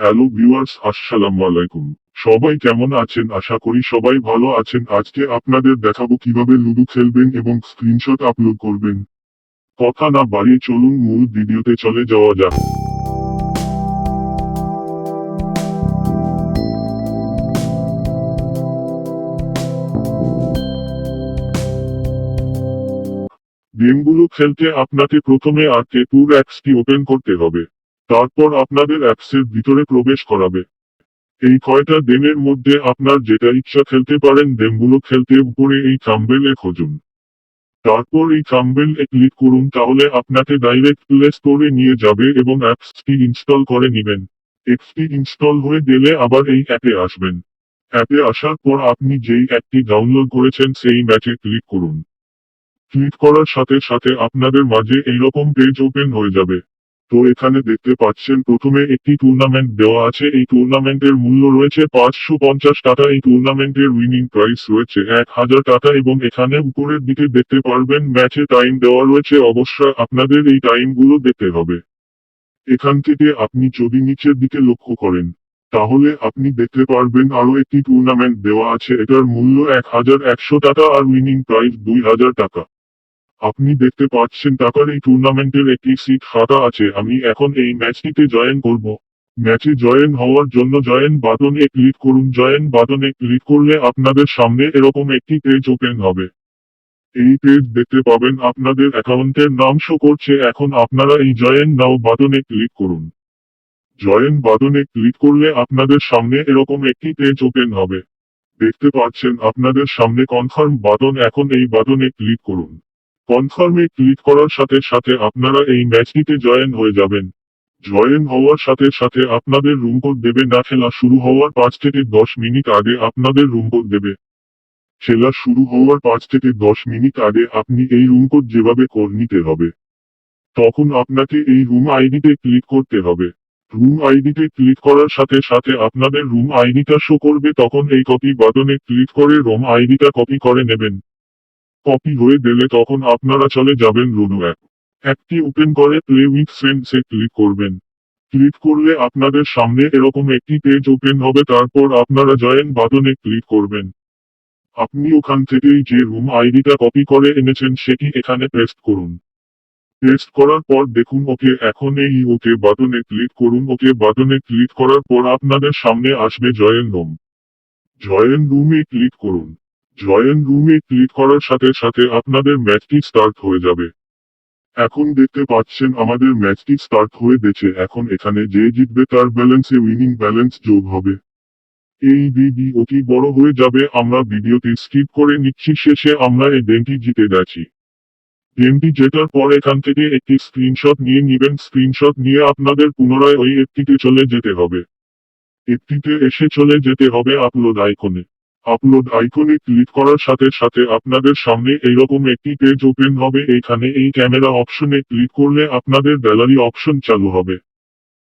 Hello viewers, আসসালামু আলাইকুম। সবাই কেমন আছেন? আশা করি সবাই ভালো আছেন। আজকে আপনাদের দেখাবো কিভাবে লুডো খেলবেন এবং স্ক্রিনশট আপলোড করবেন। কথা না বাড়িয়ে চলুন মূল ভিডিওতে চলে যাওয়া যাক। গেমগুলো খেলতে আপনাকে প্রথমে আর্কেড অ্যাপসটি ওপেন করতে হবে। তারপর আপনাদের অ্যাপসের ভিতরে প্রবেশ করাবে। এই কয়টা গেমের মধ্যে আপনার যেটা ইচ্ছা খেলতে পারেন। গেমগুলো খেলতে উপরে এই থাম্বনেইলে খুঁজুন। তারপর এই থাম্বনেইলে ক্লিক করুন, তাহলে আপনাকে ডাইরেক্ট প্লে স্টোরে নিয়ে যাবে এবং অ্যাপসটি ইনস্টল করে নিবেন। অ্যাপসটি ইনস্টল হয়ে গেলে আবার এই অ্যাপে আসবেন। অ্যাপে আসার পর আপনি যেই অ্যাপটি ডাউনলোড করেছেন সেই ম্যাচে ক্লিক করুন। ক্লিক করার সাথে সাথে আপনাদের মাঝে এইরকম পেজ ওপেন হয়ে যাবে। তো এখানে দেখতে পাচ্ছেন প্রথমে একটি টুর্নামেন্ট দেওয়া আছে। এই টুর্নামেন্টের মূল্য রয়েছে 550 টাকা। এই টুর্নামেন্টের উইনিং প্রাইস রয়েছে 1000 টাকা এবং এখানে উপরের দিকে দেখতে পারবেন ম্যাচে টাইম দেওয়া রয়েছে। অবশ্যই আপনাদের এই টাইমগুলো দেখতে হবে। এখান থেকে আপনি যদি নিচের দিকে লক্ষ্য করেন, তাহলে আপনি দেখতে পারবেন আরো একটি টুর্নামেন্ট দেওয়া আছে। এটার মূল্য 1100 টাকা আর উইনিং প্রাইস 2000 টাকা। আপনি দেখতে পাচ্ছেন টাকার এই টুর্নামেন্টের একটি সিট ফাঁকা আছে। আমি এখন এই ম্যাচটিতে জয়েন করব। ম্যাচে জয়েন হওয়ার জন্য জয়েন বাটনে ক্লিক করুন। জয়েন বাটনে ক্লিক করলে আপনাদের সামনে এরকম একটি পেজ ওপেন হবে। এই পেজ দেখতে পাবেন আপনাদের অ্যাকাউন্টের নাম শো করছে। এখন আপনারা এই জয়েন নাও বাটনে ক্লিক করুন। জয়েন বাটনে ক্লিক করলে আপনাদের সামনে এরকম একটি পেজ ওপেন হবে। দেখতে পাচ্ছেন আপনাদের সামনে কনফার্ম বাটন। এখন এই বাটনে ক্লিক করুন। কনফার্মে ক্লিক করার সাথে সাথে আপনারা এই ম্যাচটিতে জয়েন হয়ে যাবেন। জয়েন হওয়ার সাথে সাথে আপনাদের রুম কোড দেবে না। খেলা শুরু হওয়ার 5 থেকে 10 মিনিট আগে আপনাদের রুম কোড দেবে। খেলা শুরু হওয়ার 5 থেকে 10 মিনিট আগে আপনি এই রুম কোড যেভাবে কোড নিতে হবে, তখন আপনাকে এই রুম আইডিতে ক্লিক করতে হবে। রুম আইডিতে ক্লিক করার সাথে সাথে আপনাদের রুম আইডিটা শো করবে। তখন এই কপি বাটনে ক্লিক করে রুম আইডিটা কপি করে নেবেন। কপি হয়ে গেলে তখন আপনারা চলে যাবেন লুডো অ্যাপটি ওপেন করে play with friends A click করবেন। ক্লিক করলে আপনাদের সামনে এরকম একটি পেজ ওপেন হবে। তারপর আপনারা জয়েন বাটনে ক্লিক করবেন। আপনি ওখান থেকেই যে রুম আইডিটা কপি করে এনেছেন সেটি এখানে পেস্ট করুন। পেস্ট করার পর দেখুন ওকে। এখন এই ওকে বাটনে ক্লিক করুন। ওকে বাটনে ক্লিক করার পর আপনাদের সামনে আসবে জয়েন রুম। জয়েন রুমে ক্লিক করুন। জয়েন রুমে ক্লিক করার সাথে সাথে আপনাদের ম্যাচটি স্টার্ট হয়ে যাবে। এখন দেখতে পাচ্ছেন আমাদের ম্যাচটি স্টার্ট হয়ে গেছে। এখন এখানে যে জিতবে তার ব্যালেন্সে উইনিং ব্যালেন্স যোগ হবে। এই ভিডিওটি বড় হয়ে যাবে, আমরা ভিডিওটি স্কিপ করে নিচ্ছি। শেষে আমরা এই গেমটি জিতে গেছি। গেমটি জেতার পর এখান থেকে একটি স্ক্রিনশট নিয়ে নিবেন। স্ক্রিনশট নিয়ে আপনাদের পুনরায় ওই অ্যাপটিতে চলে যেতে হবে। অ্যাপটিতে এসে চলে যেতে হবে আপলোড আইকনে। আপলোড আইকনে ক্লিক করার সাথে সাথে আপনাদের সামনে এইরকম একটি পেজ ওপেন হবে। এইখানে এই ক্যামেরা অপশনে ক্লিক করলে আপনাদের গ্যালারি অপশন চালু হবে।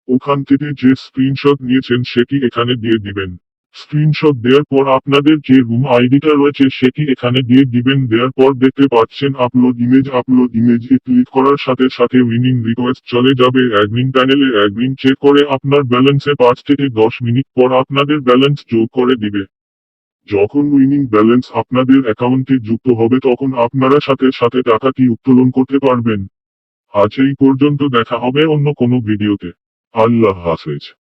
ওখান থেকে যে স্ক্রিনশট নিয়েছেন সেটি এখানে দিয়ে দিবেন। স্ক্রিনশট দেওয়ার পর আপনাদের যে রুম আইডিটা রয়েছে সেটি এখানে দিয়ে দিবেন। দেওয়ার পর দেখতে পাচ্ছেন আপলোড ইমেজ এ ক্লিক করার সাথে সাথে উইনিং রিকোয়েস্ট চলে যাবে অ্যাডমিন প্যানেলে। অ্যাডমিন চেক করে আপনার ব্যালেন্সে 5 থেকে 10 মিনিট পর আপনাদের ব্যালেন্স যোগ করে দিবে। যখন উইনিং ব্যালেন্স আপনাদের অ্যাকাউন্টে যুক্ত হবে তখন আপনারা সাথে সাথে টাকাটি উত্তোলন করতে পারবেন। আজ এই পর্যন্ত, দেখা হবে অন্য কোনো ভিডিওতে। আল্লাহ হাফেজ।